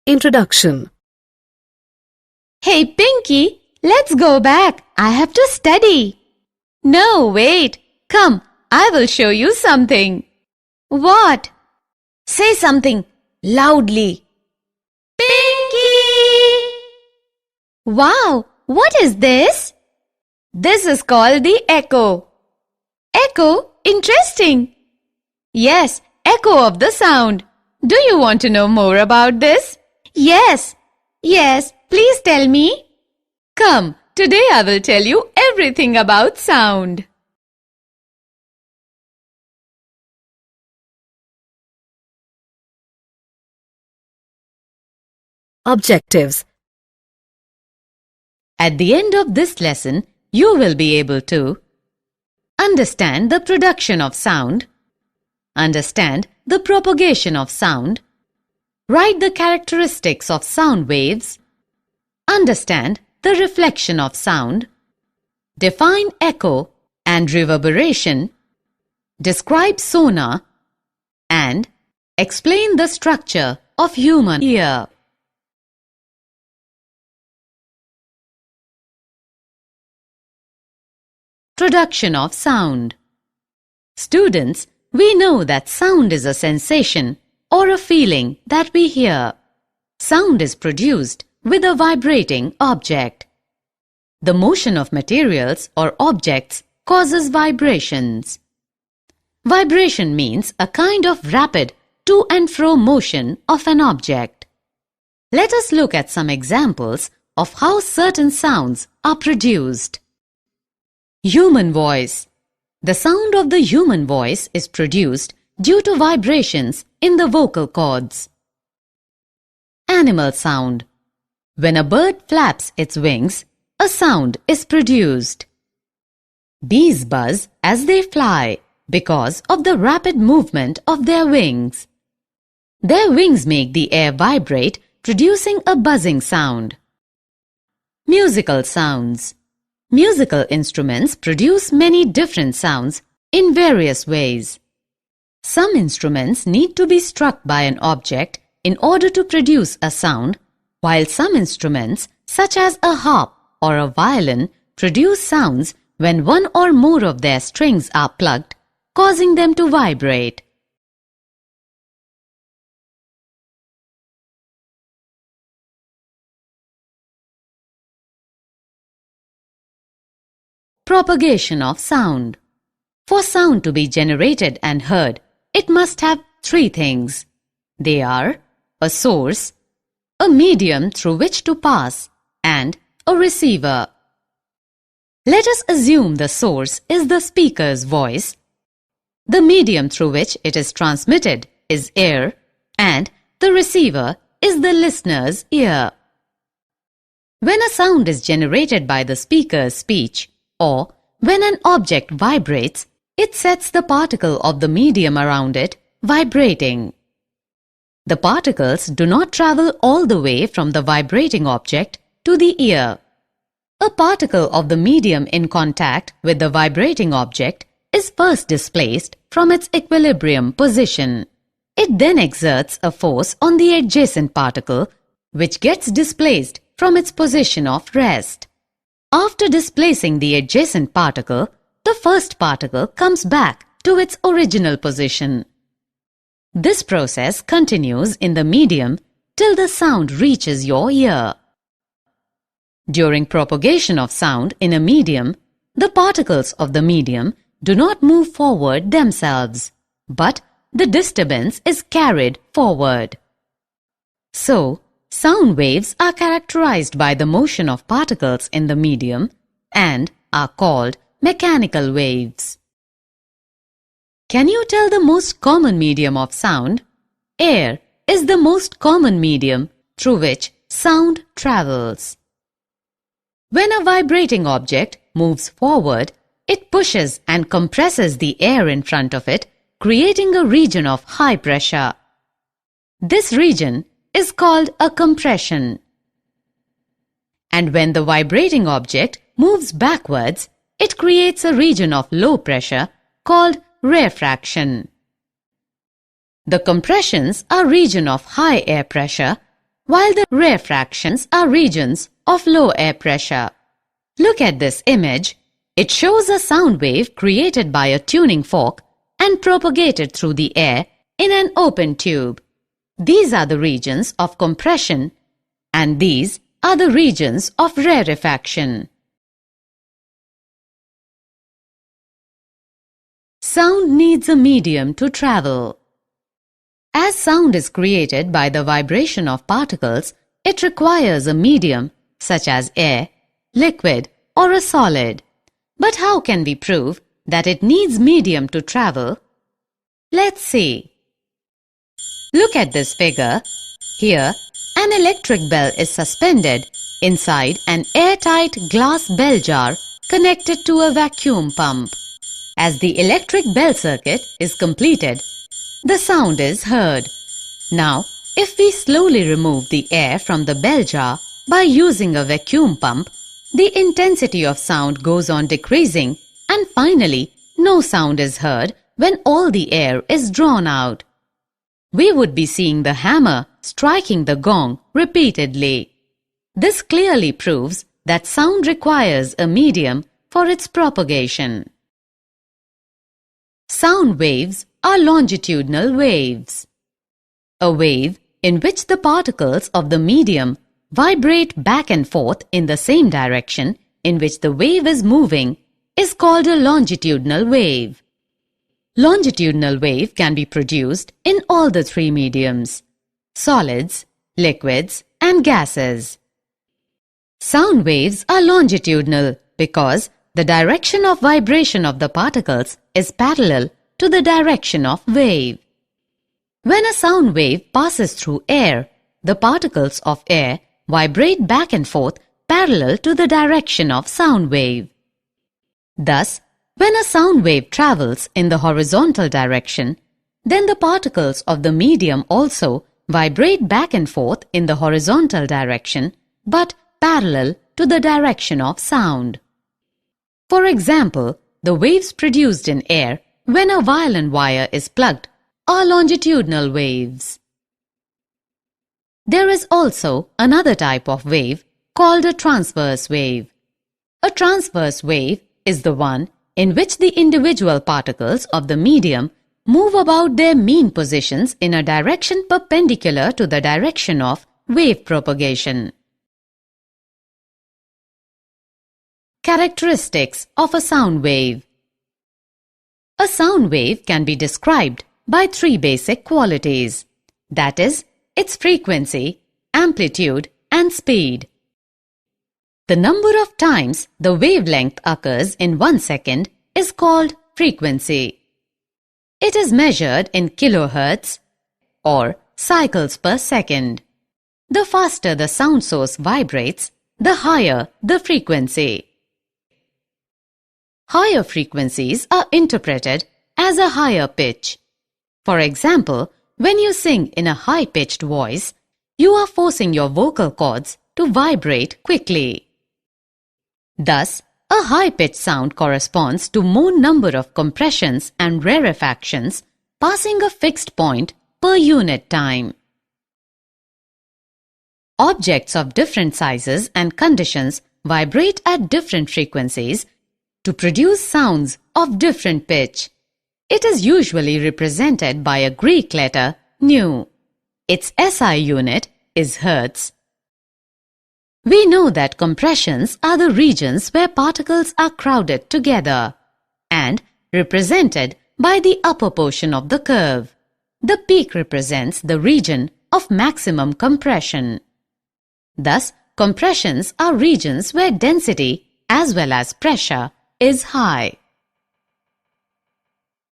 Introduction. Hey, Pinky, let's go back. I have to study. No, wait. Come, I will show you something. What? Say something loudly. Pinky! Wow, what is this? This is called the echo. Echo? Interesting. Yes, echo of the sound. Do you want to know more about this? Yes. Yes, please tell me. Come, today I will tell you everything about sound. Objectives. At the end of this lesson, you will be able to understand the production of sound, understand the propagation of sound, write the characteristics of sound waves, understand the reflection of sound, define echo and reverberation, describe sonar, and explain the structure of human ear. Production of sound. Students, we know that sound is a sensation or a feeling that we hear. Sound is produced with a vibrating object. The motion of materials or objects causes vibrations. Vibration means a kind of rapid to and fro motion of an object. Let us look at some examples of how certain sounds are produced. Human voice. The sound of the human voice is produced due to vibrations in the vocal cords. Animal sound. When a bird flaps its wings, a sound is produced. Bees buzz as they fly because of the rapid movement of their wings. Their wings make the air vibrate, producing a buzzing sound. Musical sounds. Musical instruments produce many different sounds in various ways. Some instruments need to be struck by an object in order to produce a sound, while some instruments, such as a harp or a violin, produce sounds when one or more of their strings are plucked, causing them to vibrate. Propagation of sound. For sound to be generated and heard, it must have three things. They are a source, a medium through which to pass, and a receiver. Let us assume the source is the speaker's voice, the medium through which it is transmitted is air, and the receiver is the listener's ear. When a sound is generated by the speaker's speech, or when an object vibrates, it sets the particle of the medium around it vibrating. The particles do not travel all the way from the vibrating object to the ear. A particle of the medium in contact with the vibrating object is first displaced from its equilibrium position. It then exerts a force on the adjacent particle, which gets displaced from its position of rest. After displacing the adjacent particle, the first particle comes back to its original position. This process continues in the medium till the sound reaches your ear. During propagation of sound in a medium, the particles of the medium do not move forward themselves, but the disturbance is carried forward. So, sound waves are characterized by the motion of particles in the medium and are called mechanical waves. Can you tell the most common medium of sound? Air is the most common medium through which sound travels. When a vibrating object moves forward, it pushes and compresses the air in front of it, creating a region of high pressure. This region is called a compression. And when the vibrating object moves backwards, it creates a region of low pressure called rarefaction. The compressions are region of high air pressure, while the rarefactions are regions of low air pressure. Look at this image. It shows a sound wave created by a tuning fork and propagated through the air in an open tube. These are the regions of compression and these are the regions of rarefaction. Sound needs a medium to travel. As sound is created by the vibration of particles, it requires a medium such as air, liquid, or a solid. But how can we prove that it needs medium to travel? Let's see. Look at this figure. Here, an electric bell is suspended inside an airtight glass bell jar connected to a vacuum pump. As the electric bell circuit is completed, the sound is heard. Now, if we slowly remove the air from the bell jar by using a vacuum pump, the intensity of sound goes on decreasing and finally no sound is heard when all the air is drawn out. We would be seeing the hammer striking the gong repeatedly. This clearly proves that sound requires a medium for its propagation. Sound waves are longitudinal waves. A wave in which the particles of the medium vibrate back and forth in the same direction in which the wave is moving is called a longitudinal wave. Longitudinal wave can be produced in all the three mediums: solids, liquids, and gases. Sound waves are longitudinal because the direction of vibration of the particles is parallel to the direction of wave. When a sound wave passes through air, the particles of air vibrate back and forth parallel to the direction of sound wave. Thus, when a sound wave travels in the horizontal direction, then the particles of the medium also vibrate back and forth in the horizontal direction but parallel to the direction of sound. For example, the waves produced in air when a violin wire is plugged are longitudinal waves. There is also another type of wave called a transverse wave. A transverse wave is the one in which the individual particles of the medium move about their mean positions in a direction perpendicular to the direction of wave propagation. Characteristics of a sound wave. A sound wave can be described by three basic qualities, that is, its frequency, amplitude, and speed. The number of times the wavelength occurs in 1 second is called frequency. It is measured in kilohertz or cycles per second. The faster the sound source vibrates, the higher the frequency. Higher frequencies are interpreted as a higher pitch. For example, when you sing in a high-pitched voice, you are forcing your vocal cords to vibrate quickly. Thus, a high-pitched sound corresponds to more number of compressions and rarefactions passing a fixed point per unit time. Objects of different sizes and conditions vibrate at different frequencies to produce sounds of different pitch. It is usually represented by a Greek letter nu. Its SI unit is Hertz. We know that compressions are the regions where particles are crowded together and represented by the upper portion of the curve. The peak represents the region of maximum compression. Thus, compressions are regions where density as well as pressure is high.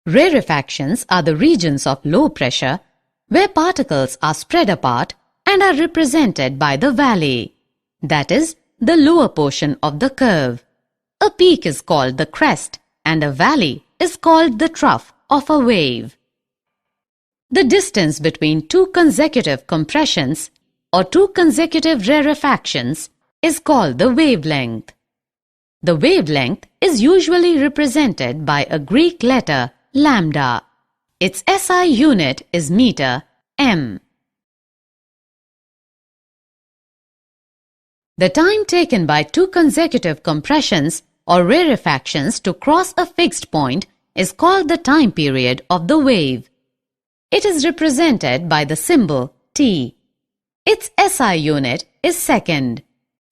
Rarefactions are the regions of low pressure where particles are spread apart and are represented by the valley, that is, the lower portion of the curve. A peak is called the crest and a valley is called the trough of a wave. The distance between two consecutive compressions or two consecutive rarefactions is called the wavelength. The wavelength is usually represented by a Greek letter lambda. Its SI unit is meter, m. The time taken by two consecutive compressions or rarefactions to cross a fixed point is called the time period of the wave. It is represented by the symbol T. Its SI unit is second.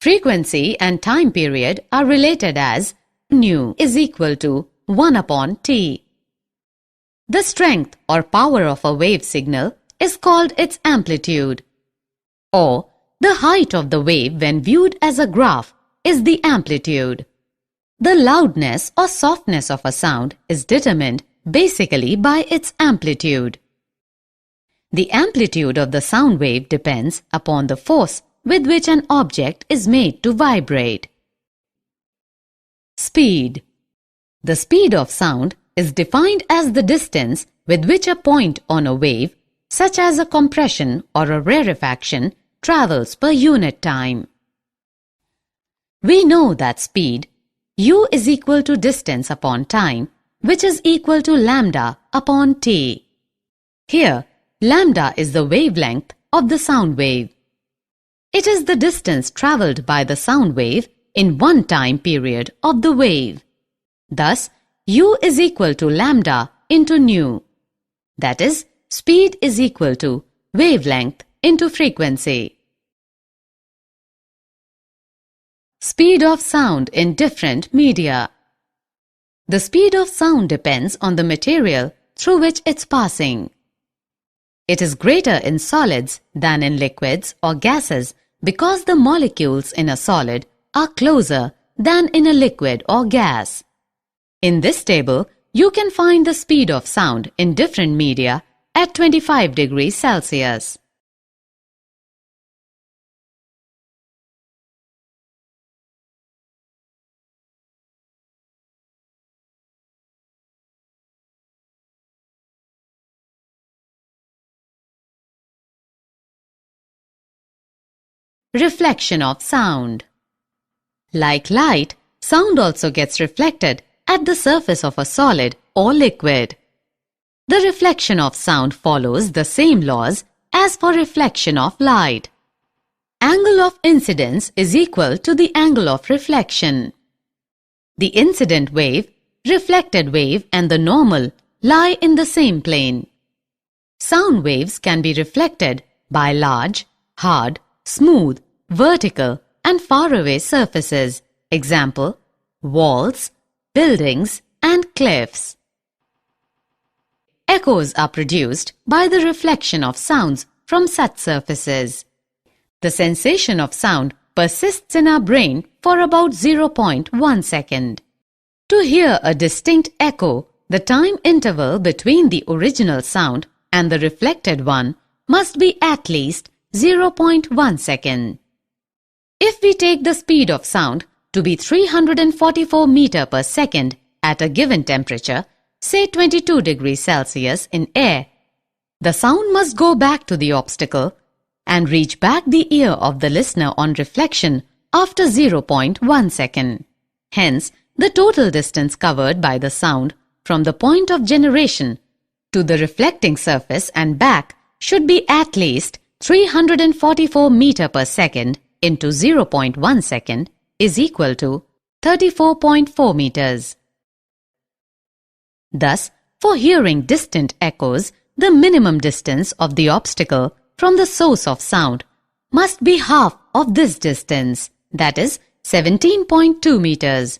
Frequency and time period are related as nu is equal to 1 upon T. The strength or power of a wave signal is called its amplitude, or the height of the wave when viewed as a graph is the amplitude. The loudness or softness of a sound is determined basically by its amplitude. The amplitude of the sound wave depends upon the force with which an object is made to vibrate. Speed. The speed of sound is defined as the distance with which a point on a wave, such as a compression or a rarefaction, travels per unit time. We know that speed, u is equal to distance upon time, which is equal to lambda upon t. Here, lambda is the wavelength of the sound wave. It is the distance travelled by the sound wave in one time period of the wave. Thus, u is equal to lambda into nu. That is, speed is equal to wavelength into frequency. Speed of sound in different media. The speed of sound depends on the material through which it's passing. It is greater in solids than in liquids or gases because the molecules in a solid are closer than in a liquid or gas. In this table, you can find the speed of sound in different media at 25 degrees Celsius. Reflection of sound. Like light, sound also gets reflected at the surface of a solid or liquid. The reflection of sound follows the same laws as for reflection of light. Angle of incidence is equal to the angle of reflection. The incident wave, reflected wave and the normal lie in the same plane. Sound waves can be reflected by large, hard, smooth, vertical and faraway surfaces. Example, walls, buildings and cliffs. Echoes are produced by the reflection of sounds from such surfaces. The sensation of sound persists in our brain for about 0.1 second. To hear a distinct echo, the time interval between the original sound and the reflected one must be at least 0.1 second. If we take the speed of sound to be 344 meters per second at a given temperature, say 22 degrees Celsius in air, the sound must go back to the obstacle and reach back the ear of the listener on reflection after 0.1 second. Hence, the total distance covered by the sound from the point of generation to the reflecting surface and back should be at least 344 meters per second into 0.1 second is equal to 34.4 meters. Thus, for hearing distant echoes, the minimum distance of the obstacle from the source of sound must be half of this distance, that is 17.2 meters.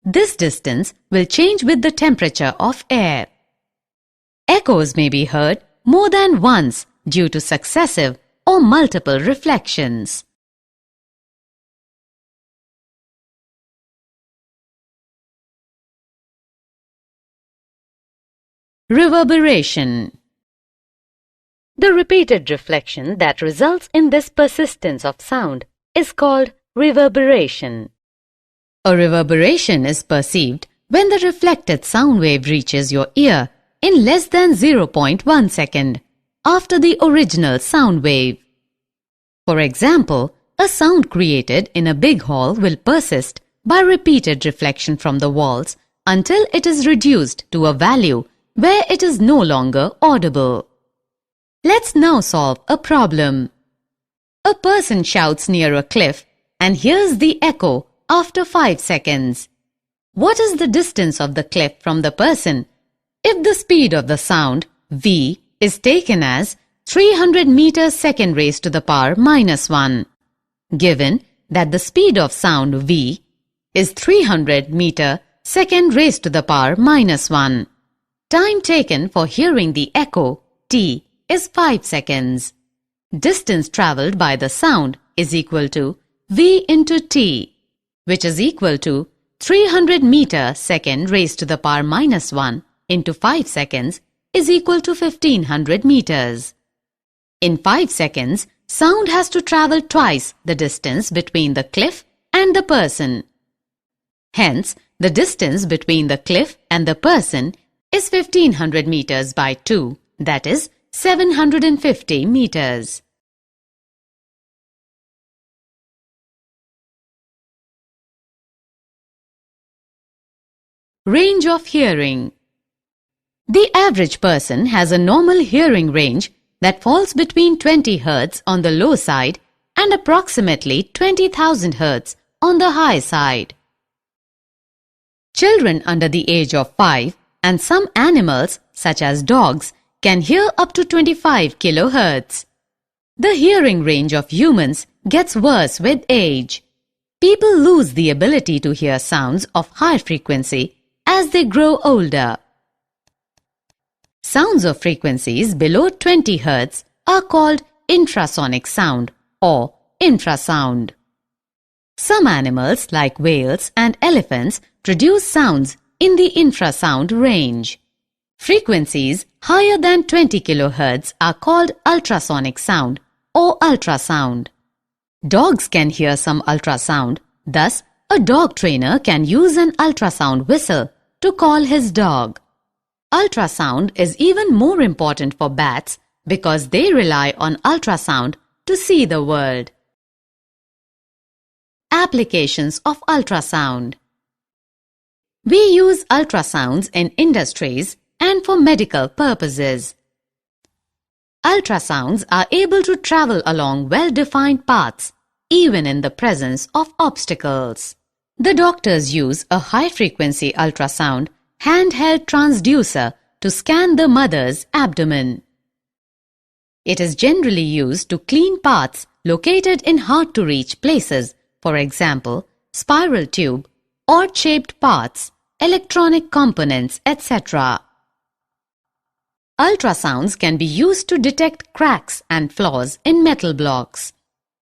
This distance will change with the temperature of air. Echoes may be heard more than once due to successive or multiple reflections. Reverberation. The repeated reflection that results in this persistence of sound is called reverberation. A reverberation is perceived when the reflected sound wave reaches your ear in less than 0.1 second after the original sound wave. For example, a sound created in a big hall will persist by repeated reflection from the walls until it is reduced to a value where it is no longer audible. Let's now solve a problem. A person shouts near a cliff and hears the echo after 5 seconds. What is the distance of the cliff from the person? If the speed of the sound, v, is taken as 300 meters second raised to the power minus 1. Given that the speed of sound v is 300 meter second raised to the power minus 1. Time taken for hearing the echo, t, is 5 seconds. Distance travelled by the sound is equal to v into t, which is equal to 300 meter second raised to the power minus 1 into 5 seconds is equal to 1500 meters. In 5 seconds, sound has to travel twice the distance between the cliff and the person. Hence, the distance between the cliff and the person is 1500 meters by 2, that is 750 meters. Range of hearing. The average person has a normal hearing range that falls between 20 Hz on the low side and approximately 20,000 Hz on the high side. Children under the age of 5 and some animals such as dogs can hear up to 25 kHz. The hearing range of humans gets worse with age. People lose the ability to hear sounds of high frequency as they grow older. Sounds of frequencies below 20 Hz are called infrasonic sound or infrasound. Some animals like whales and elephants produce sounds in the infrasound range. Frequencies higher than 20 kHz are called ultrasonic sound or ultrasound. Dogs can hear some ultrasound, thus a dog trainer can use an ultrasound whistle to call his dog. Ultrasound is even more important for bats because they rely on ultrasound to see the world. Applications of ultrasound. We use ultrasounds in industries and for medical purposes. Ultrasounds are able to travel along well-defined paths, even in the presence of obstacles. The doctors use a high-frequency ultrasound handheld transducer to scan the mother's abdomen. It is generally used to clean parts located in hard-to-reach places, for example, spiral tube, odd-shaped parts, electronic components, etc. Ultrasounds can be used to detect cracks and flaws in metal blocks.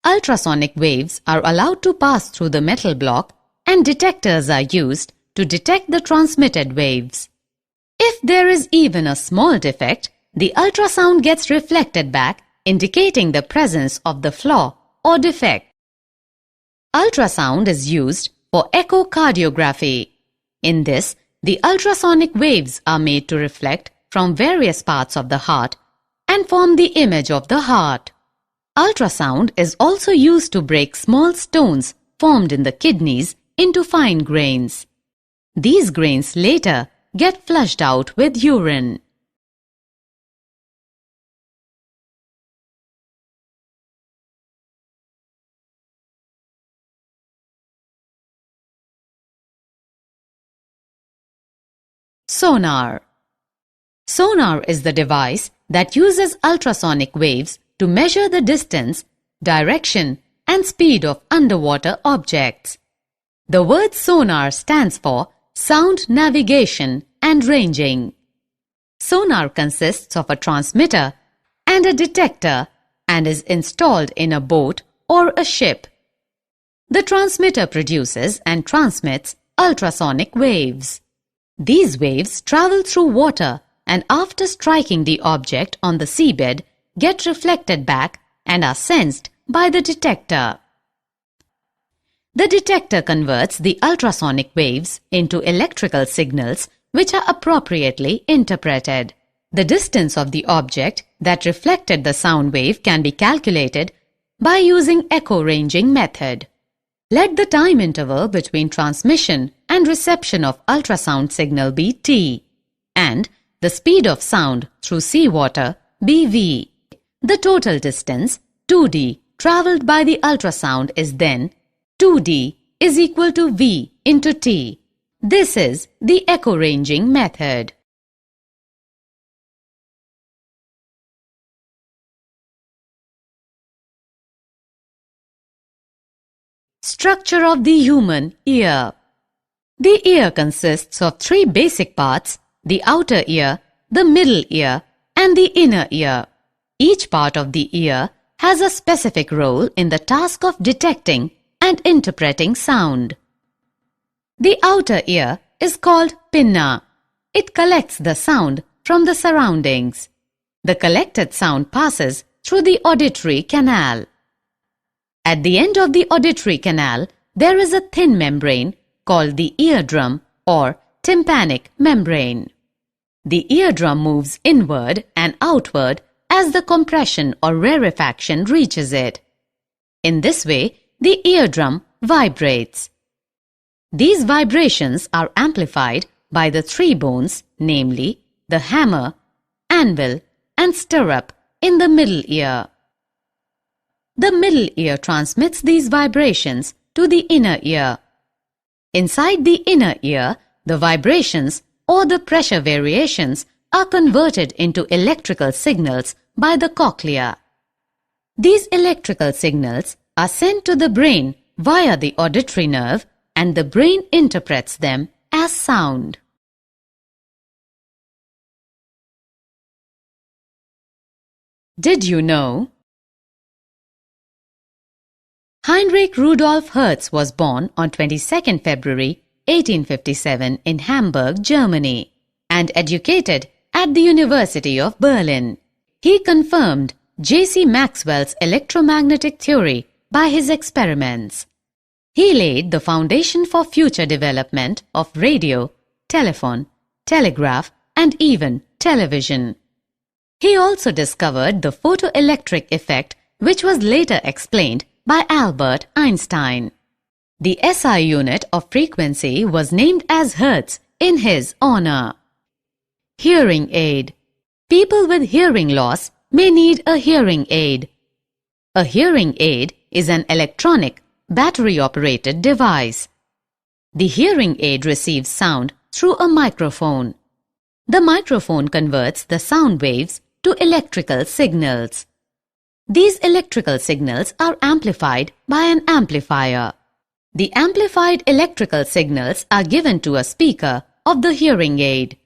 Ultrasonic waves are allowed to pass through the metal block and detectors are used to detect the transmitted waves. If there is even a small defect, the ultrasound gets reflected back, indicating the presence of the flaw or defect. Ultrasound is used for echocardiography. In this, the ultrasonic waves are made to reflect from various parts of the heart and form the image of the heart. Ultrasound is also used to break small stones formed in the kidneys into fine grains. These grains later get flushed out with urine. Sonar. Sonar is the device that uses ultrasonic waves to measure the distance, direction, and speed of underwater objects. The word sonar stands for sound navigation and ranging. Sonar consists of a transmitter and a detector and is installed in a boat or a ship. The transmitter produces and transmits ultrasonic waves. These waves travel through water and after striking the object on the seabed get reflected back and are sensed by the detector. The detector converts the ultrasonic waves into electrical signals which are appropriately interpreted. The distance of the object that reflected the sound wave can be calculated by using echo ranging method. Let the time interval between transmission and reception of ultrasound signal be t and the speed of sound through seawater be v. The total distance 2d travelled by the ultrasound is then 2D is equal to V into T. This is the echo ranging method. Structure of the human ear. The ear consists of three basic parts: the outer ear, the middle ear, and the inner ear. Each part of the ear has a specific role in the task of detecting and interpreting sound. The outer ear is called pinna. It collects the sound from the surroundings. The collected sound passes through the auditory canal. At the end of the auditory canal, there is a thin membrane called the eardrum or tympanic membrane. The eardrum moves inward and outward as the compression or rarefaction reaches it. In this way, the eardrum vibrates. These vibrations are amplified by the three bones, namely the hammer, anvil, and stirrup in the middle ear. The middle ear transmits these vibrations to the inner ear. Inside the inner ear, the vibrations or the pressure variations are converted into electrical signals by the cochlea. These electrical signals are sent to the brain via the auditory nerve, and the brain interprets them as sound. Did you know? Heinrich Rudolf Hertz was born on 22nd February 1857 in Hamburg, Germany, and educated at the University of Berlin. He confirmed J.C. Maxwell's electromagnetic theory by his experiments. He laid the foundation for future development of radio, telephone, telegraph, and even television. He also discovered the photoelectric effect, which was later explained by Albert Einstein. The SI unit of frequency was named as Hertz in his honor. Hearing aid. People with hearing loss may need a hearing aid. A hearing aid is an electronic, battery-operated device. The hearing aid receives sound through a microphone. The microphone converts the sound waves to electrical signals. These electrical signals are amplified by an amplifier. The amplified electrical signals are given to a speaker of the hearing aid.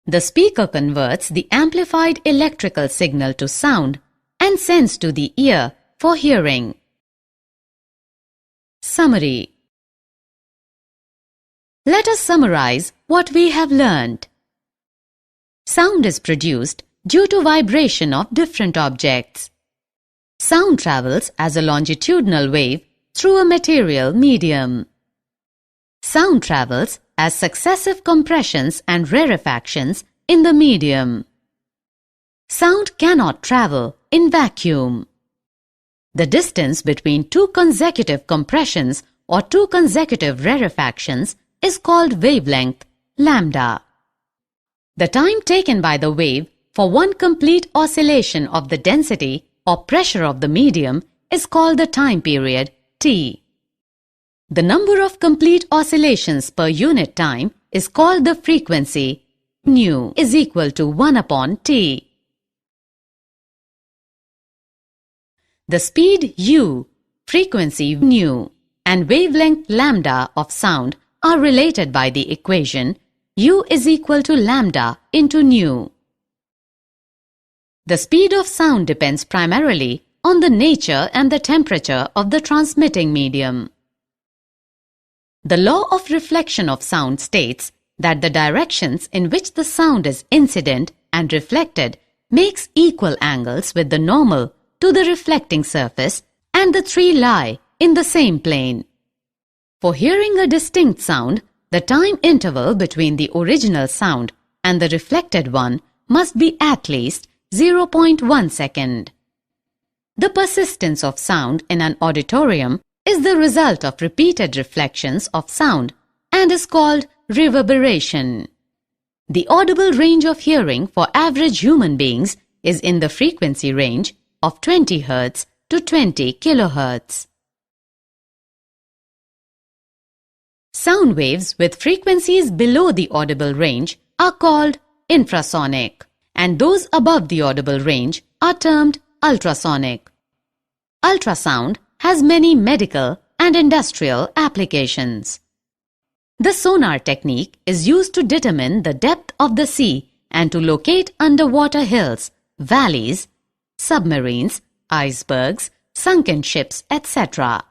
The speaker converts the amplified electrical signal to sound and sends to the ear for hearing. Summary. Let us summarize what we have learned. Sound is produced due to vibration of different objects. Sound travels as a longitudinal wave through a material medium. Sound travels as successive compressions and rarefactions in the medium. Sound cannot travel in vacuum. The distance between two consecutive compressions or two consecutive rarefactions is called wavelength, lambda. The time taken by the wave for one complete oscillation of the density or pressure of the medium is called the time period, T. The number of complete oscillations per unit time is called the frequency, nu is equal to 1 upon T. The speed u, frequency nu, and wavelength lambda of sound are related by the equation u is equal to lambda into nu. The speed of sound depends primarily on the nature and the temperature of the transmitting medium. The law of reflection of sound states that the directions in which the sound is incident and reflected makes equal angles with the normal to the reflecting surface, and the three lie in the same plane. For hearing a distinct sound, the time interval between the original sound and the reflected one must be at least 0.1 second. The persistence of sound in an auditorium is the result of repeated reflections of sound and is called reverberation. The audible range of hearing for average human beings is in the frequency range of 20 Hz to 20 kHz. Sound waves with frequencies below the audible range are called infrasonic, and those above the audible range are termed ultrasonic. Ultrasound has many medical and industrial applications. The sonar technique is used to determine the depth of the sea and to locate underwater hills, valleys, submarines, icebergs, sunken ships, etc.